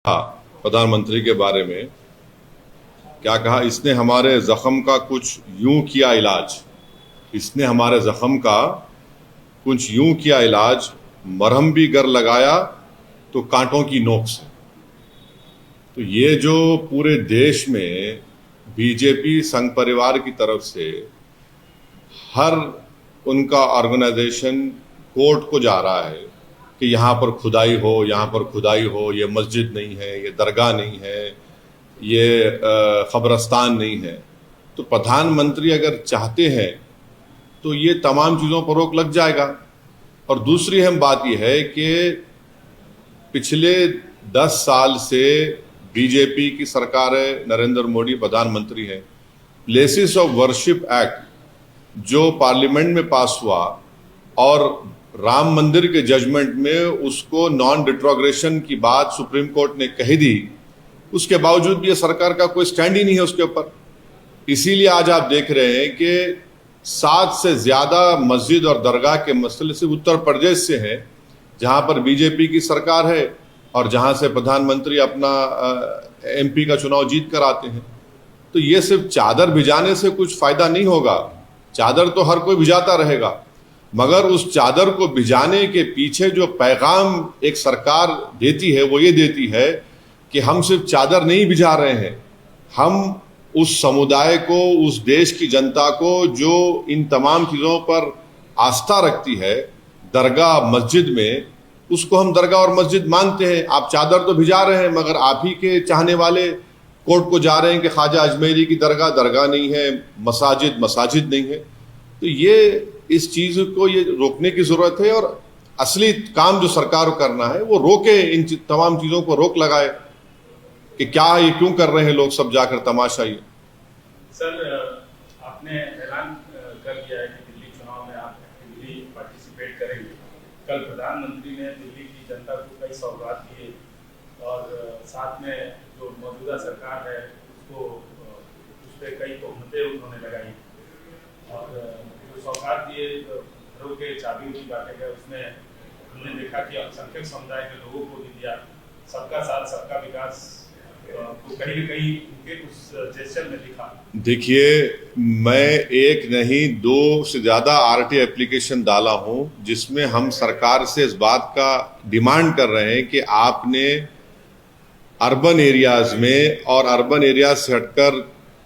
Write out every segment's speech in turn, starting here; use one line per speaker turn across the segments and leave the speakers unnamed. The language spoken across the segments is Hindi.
प्रधानमंत्री के बारे में क्या कहा, इसने हमारे जख्म का कुछ यूं किया इलाज, इसने हमारे जख्म का कुछ यूं किया इलाज, मरहम भी गर लगाया तो कांटों की नोक से। तो ये जो पूरे देश में बीजेपी संघ परिवार की तरफ से हर उनका ऑर्गेनाइजेशन कोर्ट को जा रहा है कि यहाँ पर खुदाई हो, यहाँ पर खुदाई हो, ये मस्जिद नहीं है, ये दरगाह नहीं है, ये कब्रस्तान नहीं है। तो प्रधानमंत्री अगर चाहते हैं तो ये तमाम चीज़ों पर रोक लग जाएगा। और दूसरी अहम बात यह है कि पिछले 10 साल से बीजेपी की सरकार है, नरेंद्र मोदी प्रधानमंत्री है। प्लेसेस ऑफ वर्शिप एक्ट जो पार्लियामेंट में पास हुआ और राम मंदिर के जजमेंट में उसको नॉन रिट्रोग्रेशन की बात सुप्रीम कोर्ट ने कही दी, उसके बावजूद भी ये सरकार का कोई स्टैंड ही नहीं है उसके ऊपर। इसीलिए आज आप देख रहे हैं कि 7 से ज्यादा मस्जिद और दरगाह के मसले सिर्फ उत्तर प्रदेश से हैं, जहां पर बीजेपी की सरकार है और जहां से प्रधानमंत्री अपना एमपी का चुनाव जीत कर आते हैं। तो ये सिर्फ चादर भिजाने से कुछ फायदा नहीं होगा। चादर तो हर कोई भिजाता रहेगा, मगर उस चादर को भिजाने के पीछे जो पैगाम एक सरकार देती है वो ये देती है कि हम सिर्फ चादर नहीं भिजा रहे हैं, हम उस समुदाय को, उस देश की जनता को जो इन तमाम चीज़ों पर आस्था रखती है, दरगाह मस्जिद में, उसको हम दरगाह और मस्जिद मानते हैं। आप चादर तो भिजा रहे हैं, मगर आप ही के चाहने वाले कोर्ट को जा रहे हैं कि ख्वाजा अजमेरी की दरगाह दरगाह नहीं है, मसाजिद मसाजिद नहीं है। तो ये इस चीज़ को ये रोकने की ज़रूरत है और असली काम जो सरकार को करना है वो रोके, इन तमाम चीज़ों को रोक लगाए कि क्या ये क्यों कर रहे हैं लोग सब जाकर तमाशा। ये
सर, आपने ऐलान कर दिया है कि दिल्ली चुनाव में आप एक्टिवली पार्टिसिपेट करेंगे। कल प्रधानमंत्री ने दिल्ली की जनता को कई सौगात दिए और साथ में जो मौजूदा सरकार है उसको उस पर कई तोहमतें उन्होंने लगाई और जो सौगात दिए, घरों के चाबी की बातें है, उसमें हमने देखा कि अल्पसंख्यक समुदाय के लोगों को भी दिया। सबका साथ सबका विकास तो कहीं न कहीं उनके उस जेस्चर में दिखा।
देखिए, मैं एक नहीं 2 से ज़्यादा आरटी एप्लीकेशन डाला हूं जिसमें हम सरकार से इस बात का डिमांड कर रहे हैं कि आपने अर्बन एरियाज में और अर्बन एरियाज से हटकर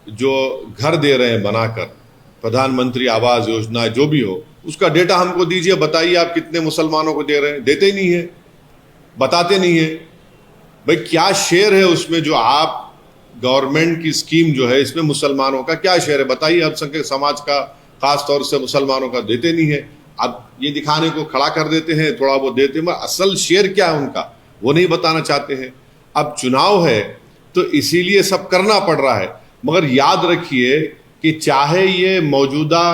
जो घर दे रहे हैं बनाकर, प्रधानमंत्री आवास योजना जो भी हो, उसका डेटा हमको दीजिए। बताइए आप कितने मुसलमानों को दे रहे हैं? देते ही नहीं है, बताते नहीं है। भाई क्या शेयर है उसमें जो आप गवर्नमेंट की स्कीम जो है इसमें मुसलमानों का क्या शेयर है बताइए। अल्पसंख्यक समाज का, खास तौर से मुसलमानों का देते नहीं है। अब ये दिखाने को खड़ा कर देते हैं, थोड़ा बहुत देते हैं, मगर असल शेयर क्या है उनका वो नहीं बताना चाहते हैं। अब चुनाव है तो इसीलिए सब करना पड़ रहा है, मगर याद रखिए कि चाहे ये मौजूदा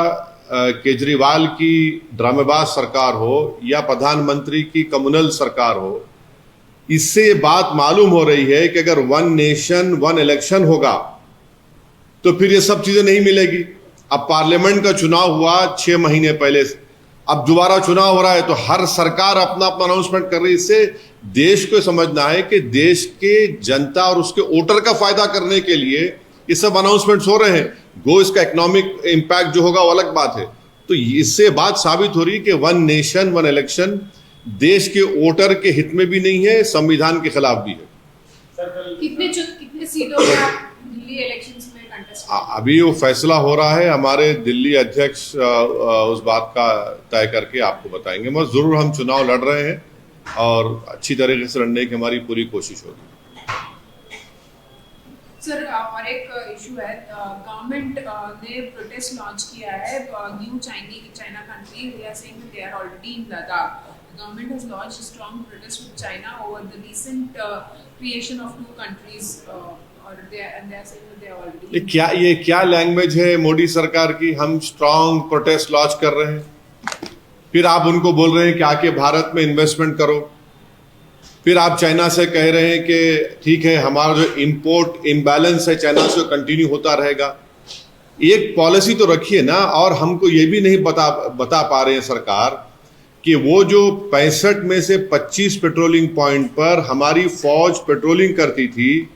केजरीवाल की ड्रामेबाज सरकार हो या प्रधानमंत्री की कम्युनल सरकार हो, इससे ये बात मालूम हो रही है कि अगर 1 नेशन 1 इलेक्शन होगा तो फिर ये सब चीजें नहीं मिलेगी। अब पार्लियामेंट का चुनाव हुआ 6 महीने पहले, अब दोबारा चुनाव हो रहा है तो हर सरकार अपना अपना अनाउंसमेंट कर रही है। इससे देश को समझना है कि देश के जनता और उसके वोटर का फायदा करने के लिए ये सब अनाउंसमेंट्स हो रहे हैं। गो इसका इकोनॉमिक इम्पैक्ट जो होगा वो अलग बात है। तो इससे बात साबित हो रही है कि 1 नेशन 1 इलेक्शन देश के वोटर के हित में भी नहीं है, संविधान के खिलाफ भी है।
कितने सीटों में आप दिल्ली इलेक्शंस में कंटेस्ट?
अभी वो फैसला हो रहा है, हमारे दिल्ली अध्यक्ष उस बात का तय करके आपको बताएंगे। मगर जरूर हम चुनाव लड़ रहे हैं और अच्छी तरीके से लड़ने की हमारी पूरी कोशिश होगी।
सर, और एक इशू है, गवर्नमेंट ने प्रोटेस्ट लॉन्च किया है, new China country, they are saying that they are already in Ladakh. Government has launched a strong protest with China over the recent creation of 2 countries, and they are saying that they are already.
ये क्या लैंग्वेज है मोदी सरकार की? हम स्ट्रांग प्रोटेस्ट लॉन्च कर रहे हैं, फिर आप उनको बोल रहे हैं कि आके भारत में इन्वेस्टमेंट करो, फिर आप चाइना से कह रहे हैं कि ठीक है हमारा जो इंपोर्ट इम्बैलेंस है चाइना से कंटिन्यू होता रहेगा। एक पॉलिसी तो रखिए ना। और हमको ये भी नहीं बता पा रहे हैं सरकार कि वो जो 65 में से 25 पेट्रोलिंग पॉइंट पर हमारी फौज पेट्रोलिंग करती थी,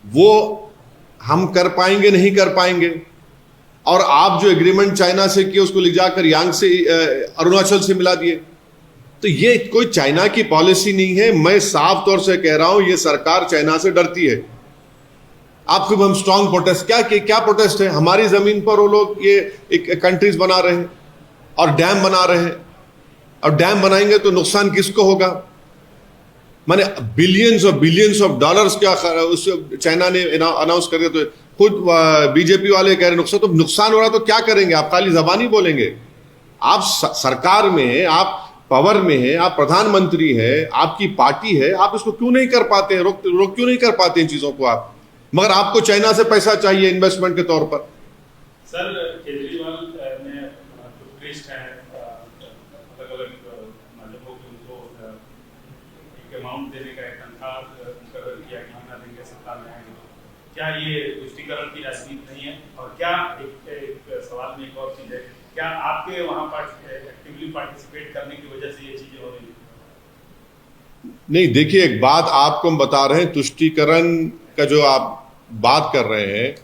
वो हम कर पाएंगे नहीं कर पाएंगे। और आप जो एग्रीमेंट चाइना से किए उसको ले जाकर यांग से अरुणाचल से मिला दिए। तो ये कोई चाइना की पॉलिसी नहीं है। मैं साफ तौर से कह रहा हूं, ये सरकार चाइना से डरती है। आपको हम स्ट्रांग प्रोटेस्ट क्या प्रोटेस्ट है? हमारी जमीन पर वो लोग ये एक कंट्रीज बना रहे हैं और डैम बना रहे हैं, और डैम बनाएंगे तो नुकसान किसको होगा? माने बिलियंस ऑफ डॉलर्स क्या उस चाइना ने अनाउंस कर दिया, तो खुद बीजेपी वाले कह रहे नुकसान हो रहा तो क्या करेंगे? आप खाली जबानी बोलेंगे? आप सरकार में हैं, आप पावर में हैं, आप प्रधानमंत्री हैं, आपकी पार्टी है, आप इसको क्यों नहीं कर पाते हैं? रोक क्यों नहीं कर पाते इन चीजों को आप? मगर आपको चाइना से पैसा चाहिए इन्वेस्टमेंट के तौर पर।
सर, केजरीवाल ने जो प्रीस्ट हैं अलग-अलग मजहबों के, उनको एक अमाउंट देने का एक तनख्वाह मुकर्रर किया कि ना देंगे सत्ता में आएंगे। क्या ये तुष्टीकरण की राजनीति नहीं है? और क्या एक सवाल में एक और चीज है, क्या आपके वहां पर एक्टिवली पार्टिसिपेट करने की वजह से ये चीजें हो रही है?
नहीं, देखिए, एक बात आपको हम बता रहे हैं, तुष्टीकरण का जो आप बात कर रहे हैं,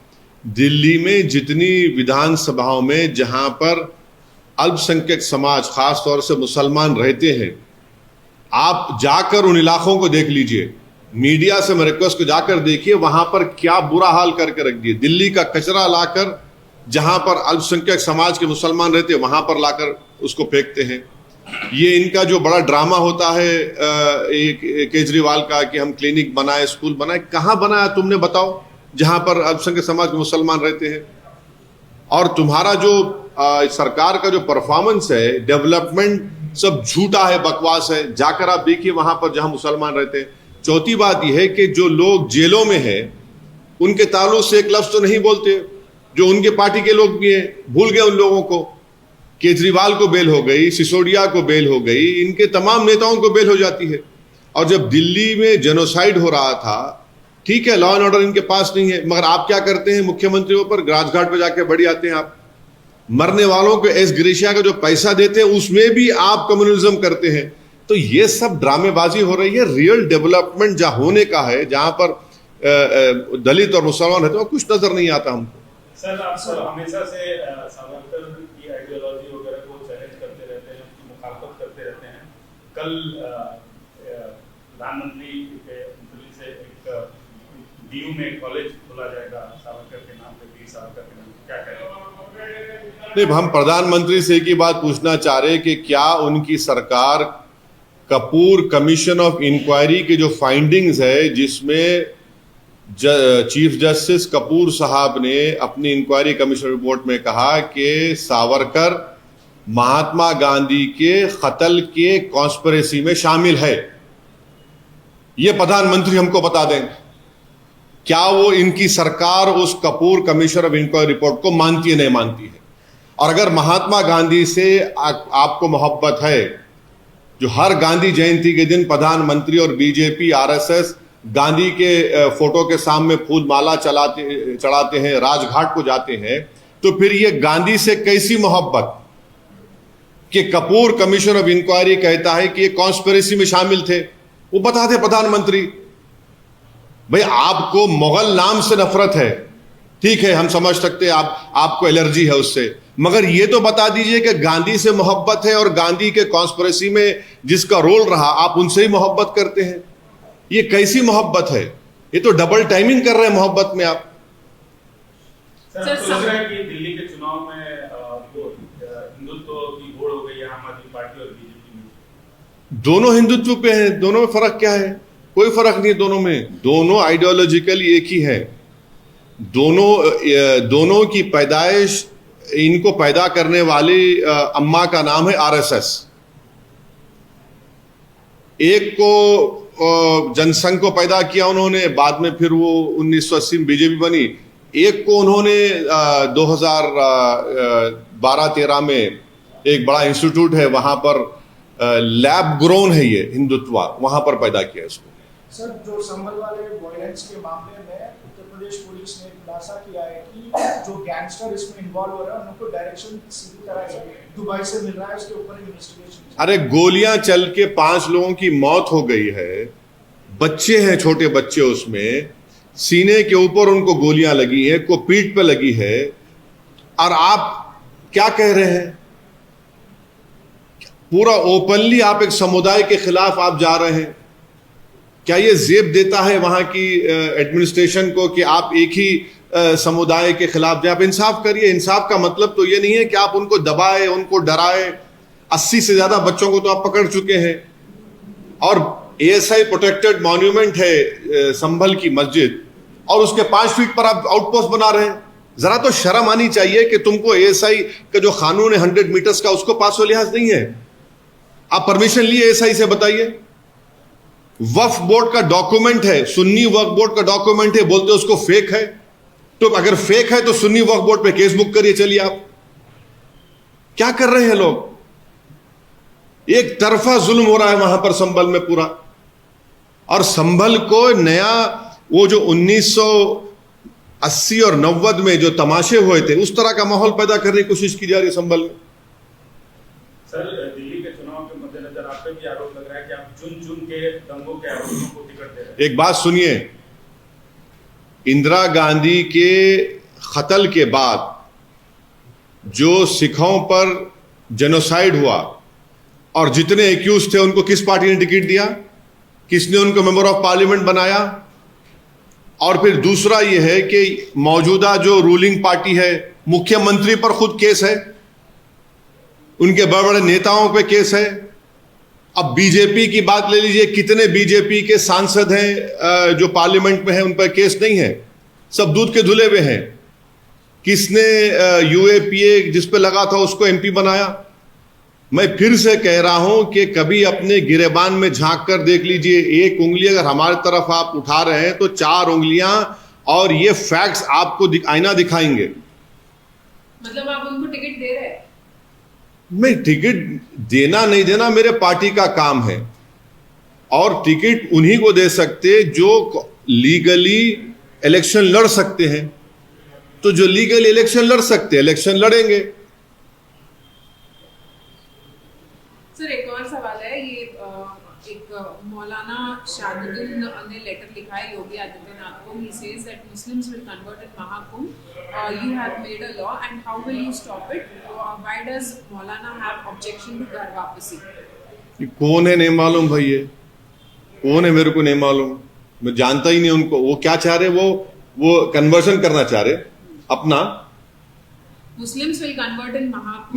दिल्ली में जितनी विधानसभाओं में जहां पर अल्पसंख्यक समाज खास तौर से मुसलमान रहते हैं, आप जाकर उन इलाकों को देख लीजिए। मीडिया से मैं रिक्वेस्ट को जाकर देखिए, वहां पर क्या बुरा हाल करके रख दिए। दिल्ली का कचरा लाकर जहां पर अल्पसंख्यक समाज के मुसलमान रहते हैं वहां पर लाकर उसको फेंकते हैं। ये इनका जो बड़ा ड्रामा होता है केजरीवाल का कि हम क्लिनिक बनाए, स्कूल बनाए, कहां बनाया तुमने बताओ जहां पर अल्पसंख्यक समाज के मुसलमान रहते हैं? और तुम्हारा जो सरकार का जो परफॉर्मेंस है, डेवलपमेंट सब झूठा है, बकवास है। जाकर आप देखिए वहां पर जहां मुसलमान रहते हैं। चौथी बात यह है कि जो लोग जेलों में हैं उनके ताल्लुक से एक लफ्ज तो नहीं बोलते, जो उनके पार्टी के लोग भी हैं, भूल गए उन लोगों को। केजरीवाल को बेल हो गई, सिसोदिया को बेल हो गई, इनके तमाम नेताओं को बेल हो जाती है। और जब दिल्ली में जेनोसाइड हो रहा था, ठीक है, लॉ एंड ऑर्डर इनके पास नहीं है, मगर आप क्या करते हैं? मुख्यमंत्रियों पर राजघाट पर जाके बढ़ी आते हैं आप। मरने वालों को एस ग्रेशिया का जो पैसा देते हैं उसमें भी आप कम्युनिज्म करते हैं। तो ये सब ड्रामेबाजी हो रही है। रियल डेवलपमेंट जहां होने का है, जहां पर दलित और मुसलमान रहते हैं, कुछ नजर नहीं आता हमको।
सर, आप हमेशा से सावरकर की आइडियोलॉजी वगैरह को चैलेंज करते रहते हैं, उसकी मुखालफत करते रहते हैं। कल प्रधानमंत्री के से एक डीयू में कॉलेज खोला जाएगा सावरकर के नाम पे, वीर सावरकर के नाम पे, क्या कहेंगे?
नहीं, हम प्रधानमंत्री से एक ही बात पूछना चाह रहे हैं कि क्या उनकी सरकार कपूर कमीशन ऑफ इंक्वायरी के जो फाइंडिंग्स है, जिसमें चीफ जस्टिस कपूर साहब ने अपनी इंक्वायरी कमीशन रिपोर्ट में कहा कि सावरकर महात्मा गांधी के कत्ल के कॉन्स्पिरेसी में शामिल है, ये प्रधानमंत्री हमको बता दें। क्या वो इनकी सरकार उस Kapoor commission of inquiry report को मानती है, नहीं मानती है? और अगर महात्मा गांधी से आपको मोहब्बत है, जो हर गांधी जयंती के दिन प्रधानमंत्री और बीजेपी आरएसएस गांधी के फोटो के सामने फूल माला चढ़ाते हैं, राजघाट को जाते हैं, तो फिर ये गांधी से कैसी मोहब्बत कि कपूर कमीशन ऑफ इंक्वायरी कहता है कि ये कॉन्स्पिरेसी में शामिल थे? वो बताते प्रधानमंत्री। भाई, आपको मुगल नाम से नफरत है, ठीक है, हम समझ सकते हैं, आपको एलर्जी है उससे, मगर ये तो बता दीजिए कि गांधी से मोहब्बत है और गांधी के कॉन्स्पिरेसी में जिसका रोल रहा, आप उनसे ही मोहब्बत करते हैं। ये कैसी मोहब्बत है? ये तो डबल टाइमिंग कर रहे हैं मोहब्बत में आप।
सर, आपको लग रहा है कि दिल्ली के चुनाव में हिंदुत्व की होड़ हो गई है आम आदमी पार्टी और बीजेपी में?
दोनों हिंदुत्व पे हैं, दोनों में फर्क क्या है? कोई फर्क नहीं है दोनों में। दोनों आइडियोलॉजिकली एक ही है। दोनों की पैदाइश, इनको पैदा करने वाली अम्मा का नाम है आरएसएस। एक को जनसंघ को पैदा किया उन्होंने, बाद में फिर वो 1980 में बीजेपी बनी। एक को उन्होंने 2012-13 में एक बड़ा इंस्टीट्यूट है, वहां पर लैब ग्रोन है ये हिंदुत्व, वहां पर पैदा किया इसको।
सर, जो संभल वाले वायलेंस के मामले में उत्तर प्रदेश पुलिस ने खुलासा किया है कि जो गैंगस्टर इसमें इन्वॉल्व हो रहे हैं उनको डायरेक्शन सीधी तरह से दुबई से मिल रहा है, इसके ऊपर इन्वेस्टिगेशन।
अरे गोलियां चल के 5 लोगों की मौत हो गई है, बच्चे हैं, छोटे बच्चे, उसमें सीने के ऊपर उनको गोलियां लगी है, को पीठ पे लगी है, और आप क्या कह रहे हैं? पूरा ओपनली आप एक समुदाय के खिलाफ आप जा रहे हैं। क्या ये जेब देता है वहां की एडमिनिस्ट्रेशन को कि आप एक ही समुदाय के खिलाफ जाए? आप इंसाफ करिए। इंसाफ का मतलब तो ये नहीं है कि आप उनको दबाए, उनको डराए। 80 से ज्यादा बच्चों को तो आप पकड़ चुके हैं, और ASI प्रोटेक्टेड मॉन्यूमेंट है संभल की मस्जिद, और उसके 5 फीट पर आप आउटपोस्ट बना रहे हैं। जरा तो शर्म आनी चाहिए कि तुमको ASI का जो कानून है 100 मीटर्स का, उसको पास व लिहाज नहीं है। आप परमिशन लिए ASI से? बताइए। वक्फ बोर्ड का डॉक्यूमेंट है, सुन्नी वक्फ बोर्ड का डॉक्यूमेंट है, बोलते उसको फेक है। तो अगर फेक है तो सुन्नी वक्फ बोर्ड पे केस बुक करिए। चलिए, आप क्या कर रहे हैं लोग? एक तरफा जुल्म हो रहा है वहां पर संभल में पूरा। और संभल को नया वो जो 1980 और 90 में जो तमाशे हुए थे, उस तरह का माहौल पैदा करने की कोशिश की जा रही है संभल में।
सर, दिल्ली के चुनाव के मद्देनजर आप पे भी आरोप लग रहा है कि आप चुन के दंगों के आरोपियों को टिकट दे रहे हैं।
एक बात सुनिए, इंदिरा गांधी के कत्ल के बाद जो सिखों पर जेनोसाइड हुआ और जितने एक्यूज थे उनको किस पार्टी ने टिकट दिया? किसने उनको मेंबर ऑफ पार्लियामेंट बनाया? और फिर दूसरा यह है कि मौजूदा जो रूलिंग पार्टी है, मुख्यमंत्री पर खुद केस है, उनके बड़े बड़े नेताओं पे केस है। अब बीजेपी की बात ले लीजिए, कितने बीजेपी के सांसद हैं जो पार्लियामेंट में हैं, उन पर केस नहीं है, सब दूध के धुले हुए हैं। किसने UAPA जिस पे लगा था उसको MP बनाया? मैं फिर से कह रहा हूं कि कभी अपने गिरेबान में झांक कर देख लीजिए। एक उंगली अगर हमारी तरफ आप उठा रहे हैं तो 4 उंगलियां, और ये फैक्ट्स आपको आईना दिखाएंगे।
मतलब आप उनको टिकट दे रहे हैं?
मैं टिकट देना नहीं देना मेरे पार्टी का काम है, और टिकट उन्हीं को दे सकते जो लीगली इलेक्शन लड़ सकते हैं। तो जो लीगली इलेक्शन लड़ सकते हैं, इलेक्शन लड़ेंगे।
सर, एक और सवाल है। ये एक मौलाना शाहदुल ने लेटर लिखा है योगी आदित्यनाथ को। He says that Muslims will convert in Mahakumbh. You have made a law, and how will you stop it? Why does Maulana have objection to घर वापसी?
कौन है नहीं मालूम भाई, ये कौन है मेरे को नहीं मालूम, मैं जानता ही नहीं उनको। वो क्या चाह रहे? वो कन्वर्शन करना चाह रहे अपना।
Muslims will convert in Mahakumbh.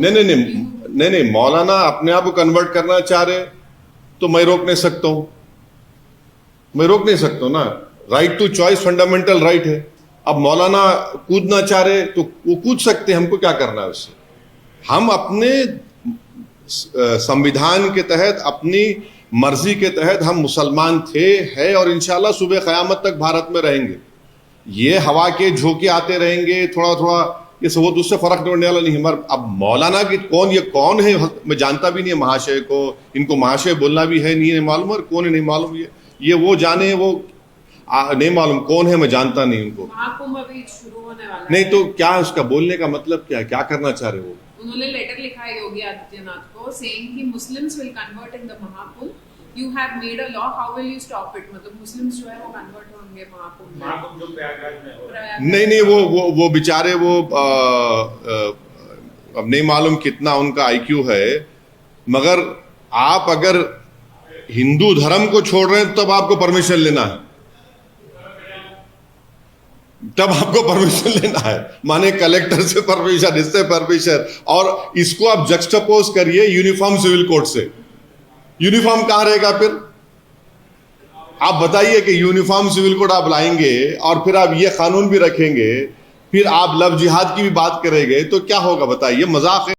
नहीं, मौलाना अपने आप को कन्वर्ट करना चाह रहे तो मैं रोक नहीं सकता हूं। मैं रोक नहीं सकता ना। Right to choice fundamental right है। अब मौलाना कूदना चाह रहे तो वो कूद सकते हैं, हमको क्या करना है उससे? हम अपने संविधान के तहत, अपनी मर्जी के तहत हम मुसलमान थे, है, और इंशाल्लाह सुबह क़यामत तक भारत में रहेंगे। ये हवा के झोंके आते रहेंगे थोड़ा थोड़ा, ये सब उससे फर्क पड़ने वाला नहीं है। मगर अब मौलाना की ये कौन है मैं जानता भी नहीं है। महाशय को, इनको महाशय बोलना भी है नहीं मालूम, और कौन है नहीं मालूम। ये वो जाने, वो नहीं मालूम कौन है, मैं जानता नहीं उनको।
महाकुंभ अभी शुरू होने वाला है।
नहीं तो क्या उसका बोलने का मतलब क्या है? क्या करना चाह रहे वो?
उन्होंने लेटर लिखा है योगी आदित्यनाथ को, saying कि Muslims will convert in the Mahakumbh. You have made a law. How will you stop it? मतलब मुस्लिम्स जो है वो कन्वर्ट होंगे महाकुंभ में।
महाकुंभ जो प्रयागराज में हो रहा है।
नहीं, वो बेचारे वो अब नहीं मालूम कितना उनका IQ है, मगर आप अगर हिंदू धर्म को छोड़ रहे हैं तब आपको परमिशन लेना है, तब आपको परमिशन लेना है। माने कलेक्टर से परमिशन, इससे परमिशन, और इसको आप जक्सटापोज करिए यूनिफॉर्म सिविल कोड से। यूनिफॉर्म कहां रहेगा फिर? आप बताइए कि यूनिफॉर्म सिविल कोड आप लाएंगे और फिर आप ये कानून भी रखेंगे, फिर आप लव जिहाद की भी बात करेंगे, तो क्या होगा बताइए? मजाक है।